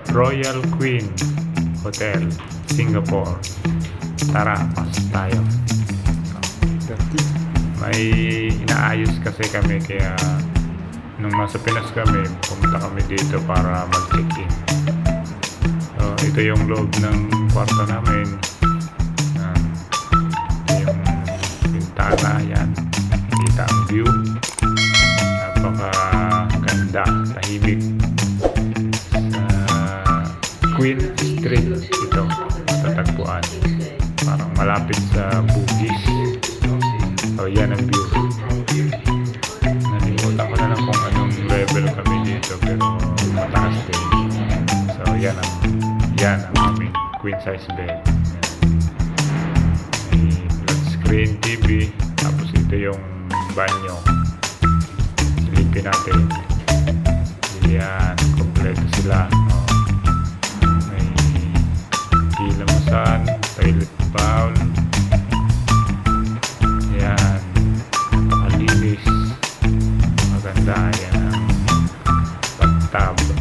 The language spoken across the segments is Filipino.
Royal Queen Hotel, Singapore. Tara, pasok tayo. May inaayos kasi kami, kaya nung nasa Pinas kami, pumunta kami dito para mag-check-in. So, ito yung loob ng kwarto namin. Ito yung pintana, yan. Kita ang view. Napakaganda, tahimik. Queen Street ito, tatagpuan. Parang malapit sa Bugis. So, yan ang view. Nalimutan ko na lang kung anong level kami dito, pero mataas din. So, yan ang aming queen size bed. May flat screen TV, tapos ito yung banyo. Silipin natin. Yan, kompleto sila. May kilamusan, toilet bowl. Yan, nakalinis. Maganda. Yan ang bathtub,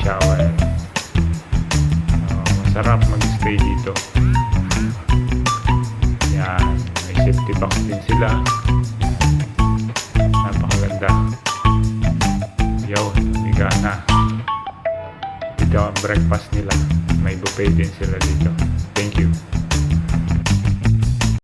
shower. Masarap mag-stay dito. Yan, may safety box din sila. Napakaganda. Yun, higa na. Ito ang breakfast nila. May buffet din sila dito. Thank you.